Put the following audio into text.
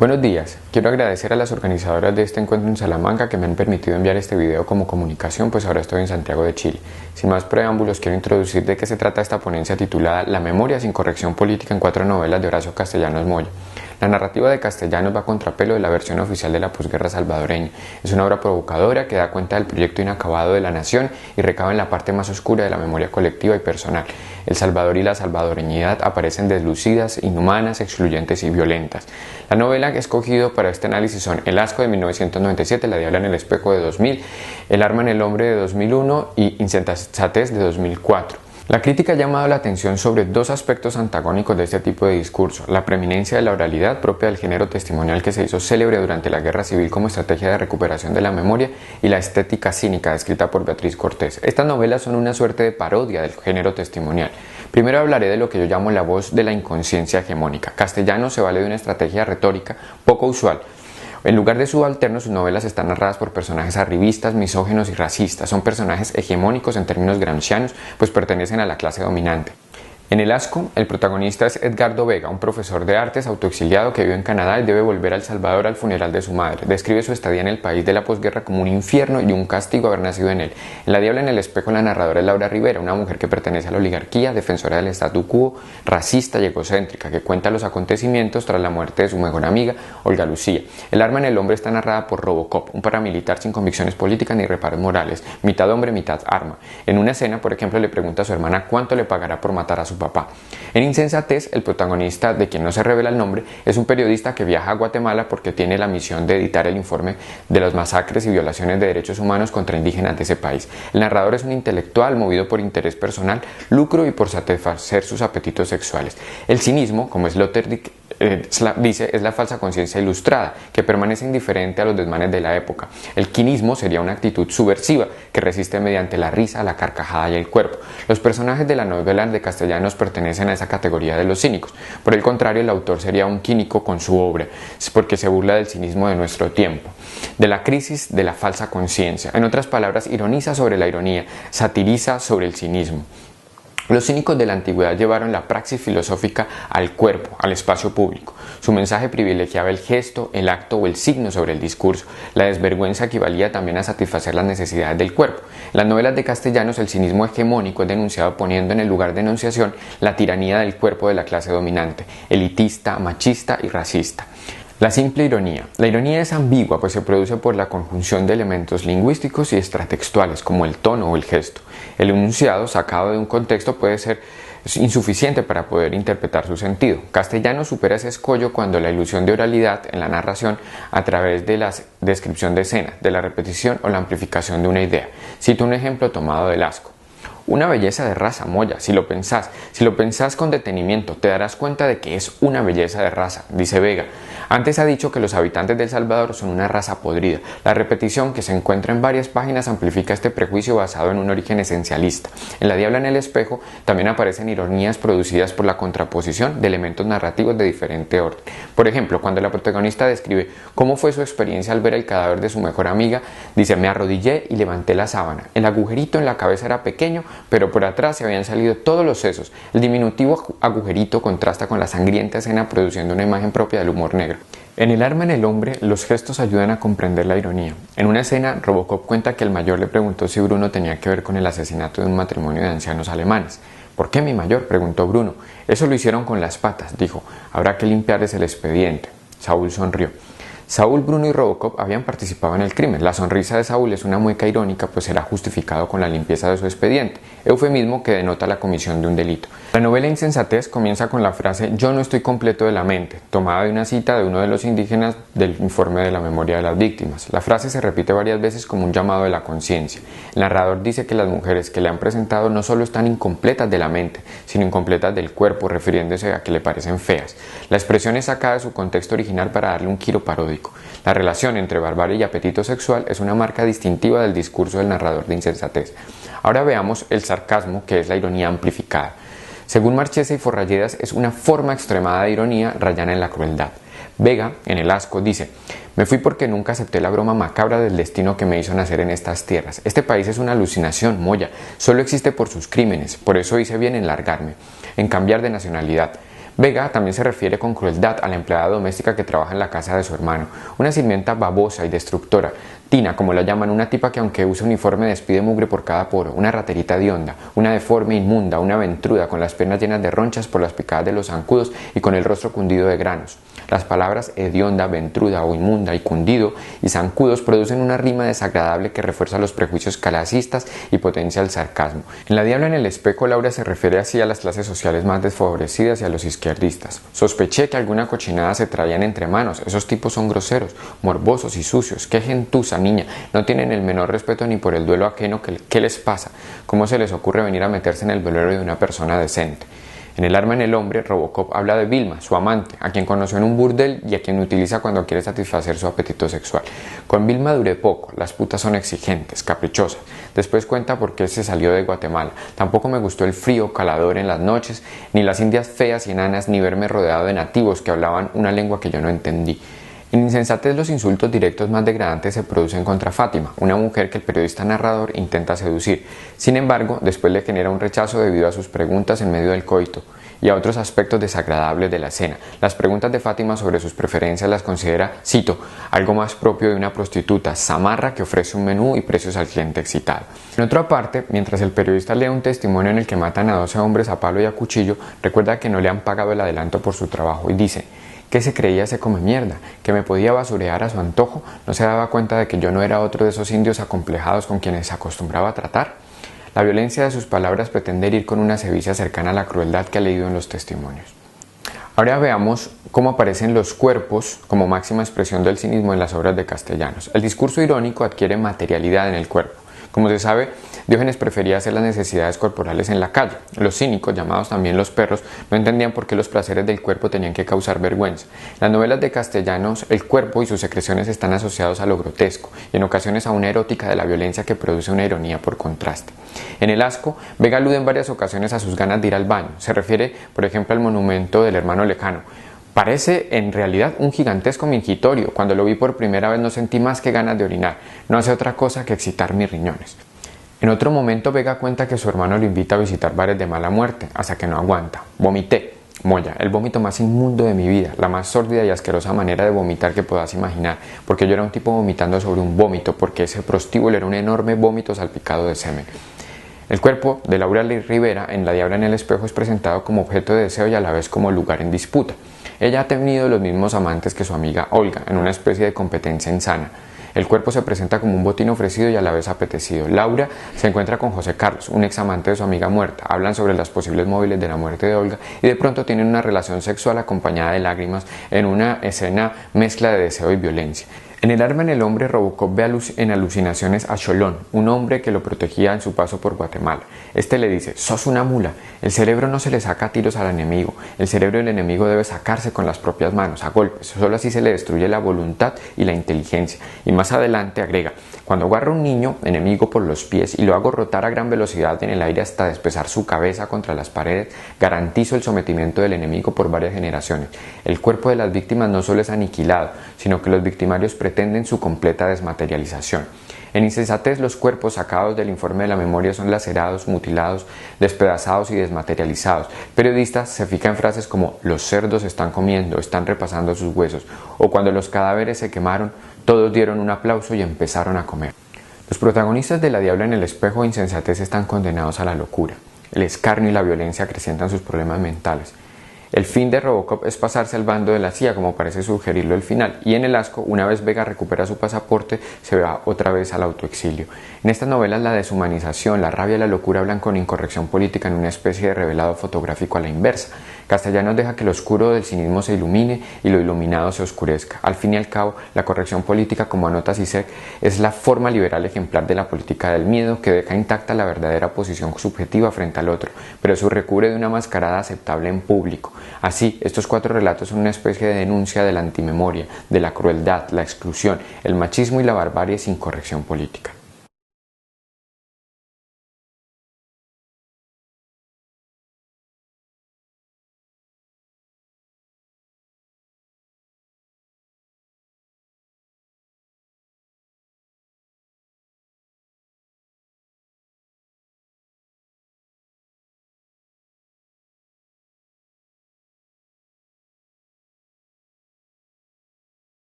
Buenos días, quiero agradecer a las organizadoras de este encuentro en Salamanca que me han permitido enviar este video como comunicación, pues ahora estoy en Santiago de Chile. Sin más preámbulos, quiero introducir de qué se trata esta ponencia titulada La memoria sin corrección política en 4 novelas de Horacio Castellanos Moya. La narrativa de Castellanos va a contrapelo de la versión oficial de la posguerra salvadoreña. Es una obra provocadora que da cuenta del proyecto inacabado de la nación y recaba en la parte más oscura de la memoria colectiva y personal. El Salvador y la salvadoreñidad aparecen deslucidas, inhumanas, excluyentes y violentas. La novela que he escogido para este análisis son El asco de 1997, La diabla en el espejo de 2000, El arma en el hombre de 2001 y Insensatez de 2004. La crítica ha llamado la atención sobre dos aspectos antagónicos de este tipo de discurso: la preeminencia de la oralidad propia del género testimonial que se hizo célebre durante la Guerra Civil como estrategia de recuperación de la memoria y la estética cínica descrita por Beatriz Cortés. Estas novelas son una suerte de parodia del género testimonial. Primero hablaré de lo que yo llamo la voz de la inconsciencia hegemónica. Castellanos se vale de una estrategia retórica poco usual. En lugar de subalternos, sus novelas están narradas por personajes arribistas, misóginos y racistas. Son personajes hegemónicos en términos gramscianos, pues pertenecen a la clase dominante. En El asco, el protagonista es Edgardo Vega, un profesor de artes autoexiliado que vive en Canadá y debe volver a El Salvador al funeral de su madre. Describe su estadía en el país de la posguerra como un infierno y un castigo haber nacido en él. En La diabla en el espejo, la narradora es Laura Rivera, una mujer que pertenece a la oligarquía, defensora del statu quo, racista y egocéntrica, que cuenta los acontecimientos tras la muerte de su mejor amiga, Olga Lucía. El arma en el hombre está narrada por Robocop, un paramilitar sin convicciones políticas ni reparos morales, mitad hombre, mitad arma. En una escena, por ejemplo, le pregunta a su hermana cuánto le pagará por matar a su papá. En Insensatez, el protagonista, de quien no se revela el nombre, es un periodista que viaja a Guatemala porque tiene la misión de editar el informe de las masacres y violaciones de derechos humanos contra indígenas de ese país. El narrador es un intelectual movido por interés personal, lucro y por satisfacer sus apetitos sexuales. El cinismo, como Sloterdijk dice, es la falsa conciencia ilustrada, que permanece indiferente a los desmanes de la época. El quinismo sería una actitud subversiva, que resiste mediante la risa, la carcajada y el cuerpo. Los personajes de la novela de Castellanos pertenecen a esa categoría de los cínicos. Por el contrario, el autor sería un quínico con su obra, porque se burla del cinismo de nuestro tiempo, de la crisis de la falsa conciencia. En otras palabras, ironiza sobre la ironía, satiriza sobre el cinismo. Los cínicos de la antigüedad llevaron la praxis filosófica al cuerpo, al espacio público. Su mensaje privilegiaba el gesto, el acto o el signo sobre el discurso. La desvergüenza equivalía también a satisfacer las necesidades del cuerpo. En las novelas de Castellanos, el cinismo hegemónico es denunciado poniendo en el lugar de enunciación la tiranía del cuerpo de la clase dominante, elitista, machista y racista. La simple ironía. La ironía es ambigua, pues se produce por la conjunción de elementos lingüísticos y extratextuales, como el tono o el gesto. El enunciado, sacado de un contexto, puede ser insuficiente para poder interpretar su sentido. Castellanos supera ese escollo cuando la ilusión de oralidad en la narración a través de la descripción de escena, de la repetición o la amplificación de una idea. Cito un ejemplo tomado del asco. Una belleza de raza, Moya, si lo pensás con detenimiento, te darás cuenta de que es una belleza de raza, dice Vega. Antes ha dicho que los habitantes de El Salvador son una raza podrida. La repetición, que se encuentra en varias páginas, amplifica este prejuicio basado en un origen esencialista. En La diabla en el espejo también aparecen ironías producidas por la contraposición de elementos narrativos de diferente orden. Por ejemplo, cuando la protagonista describe cómo fue su experiencia al ver el cadáver de su mejor amiga, dice: me arrodillé y levanté la sábana. El agujerito en la cabeza era pequeño, pero por atrás se habían salido todos los sesos. El diminutivo agujerito contrasta con la sangrienta escena, produciendo una imagen propia del humor negro. En El arma en el hombre, los gestos ayudan a comprender la ironía. En una escena, Robocop cuenta que el mayor le preguntó si Bruno tenía que ver con el asesinato de un matrimonio de ancianos alemanes. ¿Por qué, mi mayor?, preguntó Bruno. Eso lo hicieron con las patas, dijo. Habrá que limpiarles el expediente. Saúl sonrió. Saúl, Bruno y Robocop habían participado en el crimen. La sonrisa de Saúl es una mueca irónica, pues será justificado con la limpieza de su expediente, eufemismo que denota la comisión de un delito. La novela Insensatez comienza con la frase «Yo no estoy completo de la mente», tomada de una cita de uno de los indígenas del informe de la memoria de las víctimas. La frase se repite varias veces como un llamado de la conciencia. El narrador dice que las mujeres que le han presentado no solo están incompletas de la mente, sino incompletas del cuerpo, refiriéndose a que le parecen feas. La expresión es sacada de su contexto original para darle un giro paródico. La relación entre barbarie y apetito sexual es una marca distintiva del discurso del narrador de Insensatez. Ahora veamos el sarcasmo, que es la ironía amplificada. Según Marchese y Forralledas, es una forma extremada de ironía rayana en la crueldad. Vega, en El asco, dice: me fui porque nunca acepté la broma macabra del destino que me hizo nacer en estas tierras. Este país es una alucinación, Moya. Solo existe por sus crímenes. Por eso hice bien en largarme, en cambiar de nacionalidad. Vega también se refiere con crueldad a la empleada doméstica que trabaja en la casa de su hermano, una sirvienta babosa y destructora, Tina, como la llaman, una tipa que aunque usa uniforme despide mugre por cada poro, una raterita hedionda, una deforme inmunda, una ventruda con las piernas llenas de ronchas por las picadas de los zancudos y con el rostro cundido de granos. Las palabras hedionda, ventruda o inmunda y cundido y zancudos producen una rima desagradable que refuerza los prejuicios clasistas y potencia el sarcasmo. En La Diabla en el espejo, Laura se refiere así a las clases sociales más desfavorecidas y a los izquierdistas. Sospeché que alguna cochinada se traían entre manos, esos tipos son groseros, morbosos y sucios, qué gentuza niña, no tienen el menor respeto ni por el duelo ajeno, ¿qué les pasa? ¿Cómo se les ocurre venir a meterse en el velero de una persona decente? En El arma en el hombre, Robocop habla de Vilma, su amante, a quien conoció en un burdel y a quien utiliza cuando quiere satisfacer su apetito sexual. Con Vilma duré poco, las putas son exigentes, caprichosas. Después cuenta por qué se salió de Guatemala. Tampoco me gustó el frío calador en las noches, ni las indias feas y enanas, ni verme rodeado de nativos que hablaban una lengua que yo no entendí. En Insensatez, los insultos directos más degradantes se producen contra Fátima, una mujer que el periodista narrador intenta seducir. Sin embargo, después le genera un rechazo debido a sus preguntas en medio del coito y a otros aspectos desagradables de la escena. Las preguntas de Fátima sobre sus preferencias las considera, cito, algo más propio de una prostituta, zamarra que ofrece un menú y precios al cliente excitado. En otra parte, mientras el periodista lee un testimonio en el que matan a 12 hombres a palo y a cuchillo, recuerda que no le han pagado el adelanto por su trabajo y dice, ¿qué se creía ese come mierda? ¿Que me podía basurear a su antojo? ¿No se daba cuenta de que yo no era otro de esos indios acomplejados con quienes se acostumbraba a tratar? La violencia de sus palabras pretende ir con una sevicia cercana a la crueldad que ha leído en los testimonios. Ahora veamos cómo aparecen los cuerpos como máxima expresión del cinismo en las obras de Castellanos. El discurso irónico adquiere materialidad en el cuerpo. Como se sabe, Diógenes prefería hacer las necesidades corporales en la calle. Los cínicos, llamados también los perros, no entendían por qué los placeres del cuerpo tenían que causar vergüenza. En las novelas de Castellanos, el cuerpo y sus secreciones están asociados a lo grotesco y en ocasiones a una erótica de la violencia que produce una ironía por contraste. En El asco, Vega alude en varias ocasiones a sus ganas de ir al baño. Se refiere, por ejemplo, al monumento del hermano lejano. Parece en realidad un gigantesco mingitorio. Cuando lo vi por primera vez no sentí más que ganas de orinar. No hace otra cosa que excitar mis riñones. En otro momento Vega cuenta que su hermano lo invita a visitar bares de mala muerte, hasta que no aguanta. Vomité. Moya, el vómito más inmundo de mi vida, la más sórdida y asquerosa manera de vomitar que puedas imaginar, porque yo era un tipo vomitando sobre un vómito, porque ese prostíbulo era un enorme vómito salpicado de semen. El cuerpo de Laura Lee Rivera en La Diabla en el espejo es presentado como objeto de deseo y a la vez como lugar en disputa. Ella ha tenido los mismos amantes que su amiga Olga, en una especie de competencia insana. El cuerpo se presenta como un botín ofrecido y a la vez apetecido. Laura se encuentra con José Carlos, un ex amante de su amiga muerta. Hablan sobre las posibles móviles de la muerte de Olga y de pronto tienen una relación sexual acompañada de lágrimas en una escena mezcla de deseo y violencia. En El arma en el hombre, Robocop ve en alucinaciones a Cholón, un hombre que lo protegía en su paso por Guatemala. Este le dice, sos una mula, el cerebro no se le saca a tiros al enemigo, el cerebro del enemigo debe sacarse con las propias manos, a golpes, solo así se le destruye la voluntad y la inteligencia. Y más adelante agrega, cuando agarro a un niño enemigo por los pies y lo hago rotar a gran velocidad en el aire hasta despezar su cabeza contra las paredes, garantizo el sometimiento del enemigo por varias generaciones. El cuerpo de las víctimas no solo es aniquilado, sino que los victimarios pretenden su completa desmaterialización. En Insensatez, los cuerpos sacados del informe de la memoria son lacerados, mutilados, despedazados y desmaterializados. Periodistas se fijan en frases como los cerdos están comiendo, están repasando sus huesos, o cuando los cadáveres se quemaron, todos dieron un aplauso y empezaron a comer. Los protagonistas de La Diabla en el espejo e Insensatez están condenados a la locura. El escarnio y la violencia acrecientan sus problemas mentales. El fin de Robocop es pasarse al bando de la CIA, como parece sugerirlo el final, y en El asco, una vez Vega recupera su pasaporte, se va otra vez al autoexilio. En estas novelas la deshumanización, la rabia y la locura hablan con incorrección política en una especie de revelado fotográfico a la inversa. Castellanos deja que lo oscuro del cinismo se ilumine y lo iluminado se oscurezca. Al fin y al cabo, la corrección política, como anota Zizek, es la forma liberal ejemplar de la política del miedo que deja intacta la verdadera posición subjetiva frente al otro, pero se recubre de una mascarada aceptable en público. Así, estos 4 relatos son una especie de denuncia de la antimemoria, de la crueldad, la exclusión, el machismo y la barbarie sin corrección política.